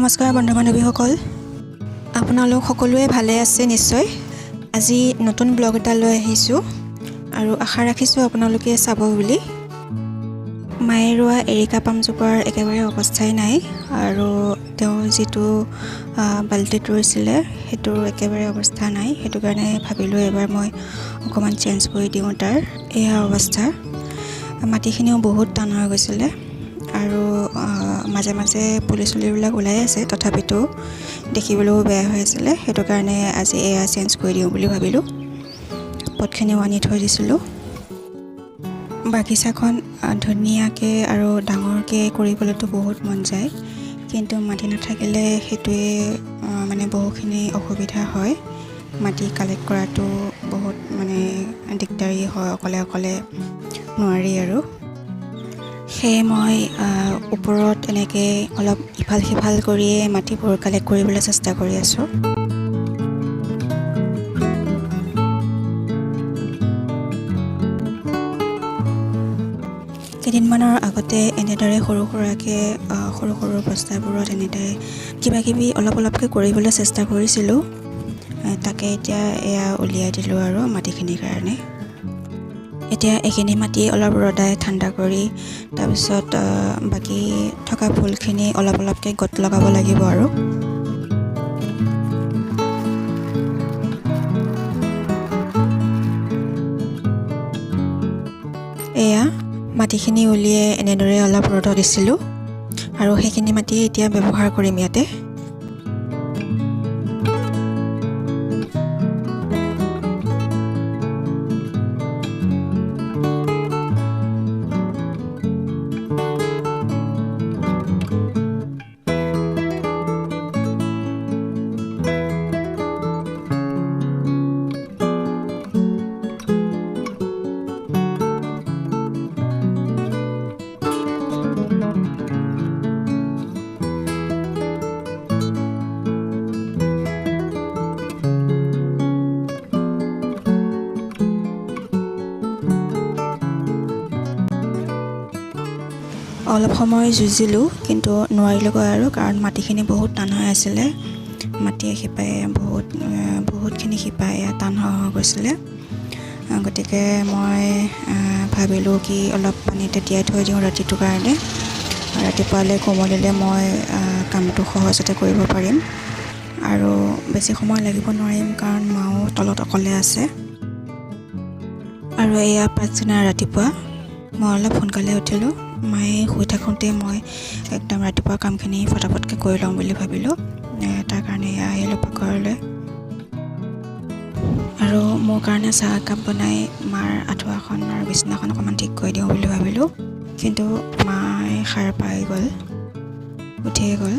নমস্কাৰ বন্ধু বান্ধৱীসকল, আপোনালোক সকলোৱে ভালে আছে নিশ্চয়। আজি নতুন ব্লগ এটা লৈ আহিছোঁ আৰু আশা ৰাখিছোঁ আপোনালোকে চাব বুলি। মায়ে ৰোৱা এৰিকা পামজোপাৰ একেবাৰে অৱস্থাই নাই আৰু তেওঁ যিটো বাল্টিত ৰুইছিলে সেইটোৰ একেবাৰে অৱস্থা নাই। সেইটো কাৰণে ভাবিলোঁ এবাৰ মই অকণমান চেঞ্জ কৰি দিওঁ তাৰ। এয়া অৱস্থা। মাটিখিনিও বহুত টান হৈ গৈছিলে আৰু মাজে মাজে পুলি চুলিবিলাক ওলাই আছে, তথাপিতো দেখিবলৈও বেয়া হৈ আছিলে। সেইটো কাৰণে আজি এয়া চেঞ্জ কৰি দিওঁ বুলি ভাবিলোঁ। পটখিনিও আনি থৈ দিছিলোঁ। বাগিচাখন ধুনীয়াকৈ আৰু ডাঙৰকৈ কৰিবলৈতো বহুত মন যায়, কিন্তু মাটি নাথাকিলে সেইটোৱে বহুখিনি অসুবিধা হয়। মাটি কালেক্ট কৰাটো বহুত দিগদাৰী হয়, অকলে নোৱাৰি আৰু। সেয়ে মই ওপৰত এনেকৈ অলপ ইফাল সিফাল কৰিয়ে মাটিবোৰ কালেক্ট কৰিবলৈ চেষ্টা কৰি আছোঁ। কেইদিনমানৰ আগতে এনেদৰে সৰু সৰু বস্তাবোৰত এনেদৰে কিবাকিবি অলপকৈ কৰিবলৈ চেষ্টা কৰিছিলোঁ। তাকে এতিয়া এয়া উলিয়াই দিলোঁ আৰু মাটিখিনিৰ কাৰণে। এতিয়া এইখিনি মাটি অলপ ৰদাই ঠাণ্ডা কৰি তাৰপিছত বাকী থকা ফুলখিনি অলপকৈ গত লগাব লাগিব আৰু। এয়া মাটিখিনি উলিয়াই এনেদৰে অলপ ৰ'দত দিছিলোঁ আৰু সেইখিনি মাটি এতিয়া ব্যৱহাৰ কৰিম ইয়াতে। অলপ সময় যুঁজিলোঁ, কিন্তু নোৱাৰিলোঁগৈ আৰু, কাৰণ মাটিখিনি বহুত টান হৈ আছিলে। মাটি শিপাই বহুতখিনি শিপাই টান হৈ গৈছিলে। গতিকে মই ভাবিলোঁ কি অলপ পানীতে তিয়াই থৈ দিওঁ ৰাতিটোৰ কাৰণে। ৰাতিপুৱালৈ কোমলিলে মই কামটো সহজতে কৰিব পাৰিম আৰু বেছি সময় লাগিব নোৱাৰিম, কাৰণ মাও তলত অকলে আছে। আৰু এয়া পাছদিনা ৰাতিপুৱা মই অলপ সোনকালে উঠিলোঁ। মায়ে শুই থাকোঁতে মই একদম ৰাতিপুৱা কামখিনি ফটাফটকৈ কৰি লওঁ বুলি ভাবিলোঁ। তাৰ কাৰণে আহিলোঁ পাকঘৰলৈ আৰু মোৰ কাৰণে চাহ একাপ বনাই মাৰ আঁঠুৱাখন আৰু বিচনাখন অকণমান ঠিক কৰি দিওঁ বুলি ভাবিলোঁ। কিন্তু মায়ে সাৰ পাই গ'ল, উঠিয়ে গ'ল।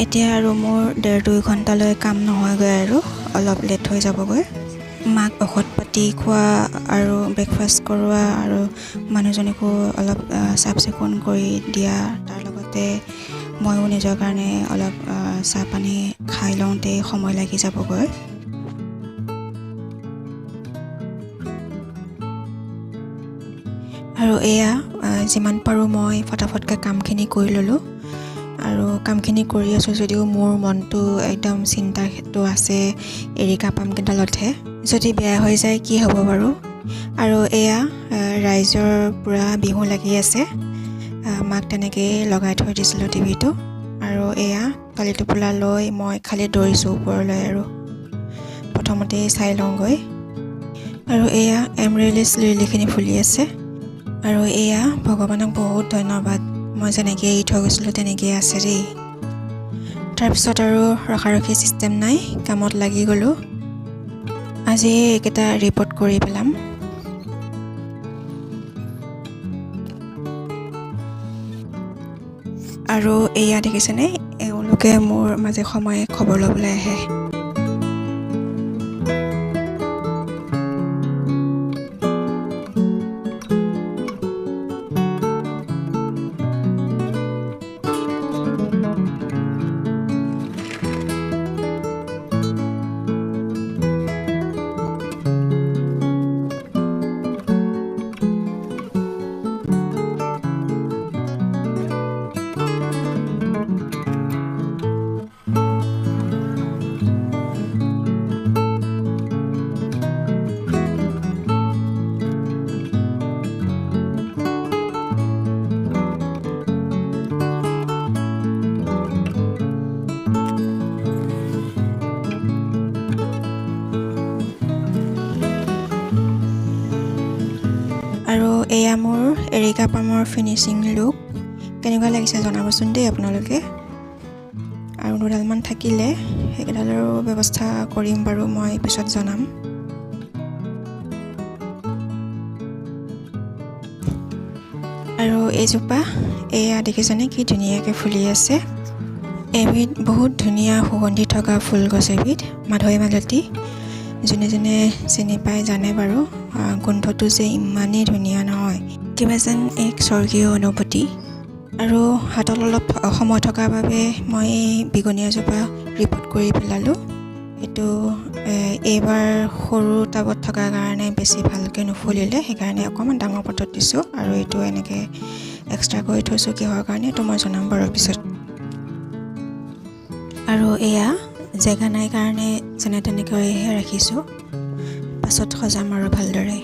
এতিয়া আৰু মোৰ 1.5-2 ঘণ্টালৈ কাম নহয়গৈ আৰু অলপ লেট হৈ যাবগৈ। মাক ঔষধ পাতি খোৱা আৰু ব্ৰেকফাষ্ট কৰোৱা আৰু মানুহজনীকো অলপ চাফ চিকুণ কৰি দিয়া, তাৰ লগতে ময়ো নিজৰ কাৰণে অলপ চাহ পানী খাই লওঁতেই সময় লাগি যাবগৈ। আৰু এয়া যিমান পাৰোঁ মই ফটাফটকৈ কামখিনি কৰি ল'লোঁ আৰু কামখিনি কৰি আছোঁ যদিও মোৰ মনটো একদম চিন্তাৰ ক্ষেত্ৰত আছে এৰিকা পামকেইডালতহে। যদি বেয়া হৈ যায় কি হ'ব বাৰু। আৰু এয়া ৰাইজৰ পূৰা বিহু লাগি আছে। মাক তেনেকৈয়ে লগাই থৈ দিছিলোঁ টিভিটো আৰু এয়া কালি টোপোলা লৈ মই খালি দৌৰিছোঁ ওপৰলৈ আৰু প্ৰথমতেই চাই লওঁগৈ। আৰু এয়া এমৰেলিছ লিলিখিনি ফুলি আছে আৰু এয়া ভগৱানক বহুত ধন্যবাদ, মই যেনেকৈ এৰি থৈ গৈছিলোঁ তেনেকৈয়ে আছে দেই। তাৰপিছত আৰু ৰখাৰখি ছিষ্টেম নাই, কামত লাগি গ'লোঁ। আজি এইকেইটা ৰিপৰ্ট কৰি পেলাম। আৰু এয়া দেখিছেনে, এওঁলোকে মোৰ মাজে সময়ে খবৰ ল'বলৈ আহে। এয়া মোৰ এৰিকা পামৰ ফিনিচিং লুক। কেনেকুৱা লাগিছে জনাবচোন দেই আপোনালোকে। আৰু দুডালমান থাকিলে সেইকেইডালৰো ব্যৱস্থা কৰিম বাৰু, মই পিছত জনাম। আৰু এইজোপা এয়া দেখিছেনে কি ধুনীয়াকৈ ফুলি আছে। এবিধ বহুত ধুনীয়া সুগন্ধি থকা ফুল গছ এবিধ, মাধৈ মালতী। যোনে যোনে চিনি পাই জানে বাৰু, গোন্ধটো যে ইমানেই ধুনীয়া নহয়, কিবা যেন এক স্বৰ্গীয় অনুভূতি। আৰু হাতত অলপ সময় থকাৰ বাবে মই এই বিগনীয়াজোপা ৰিপৰ্ট কৰি পেলালোঁ। এইটো এইবাৰ সৰু টাবত থকাৰ কাৰণে বেছি ভালকৈ নুফুলিলে, সেইকাৰণে অকণমান ডাঙৰ পটত দিছোঁ। আৰু এইটো এনেকৈ এক্সট্ৰা কৰি থৈছোঁ কিহৰ কাৰণে, এইটো মই জনাম বাৰু পিছত। আৰু এয়া জেগা নাই কাৰণে যেনে তেনেকৈহে ৰাখিছোঁ, পাছত সজাম আৰু ভালদৰে।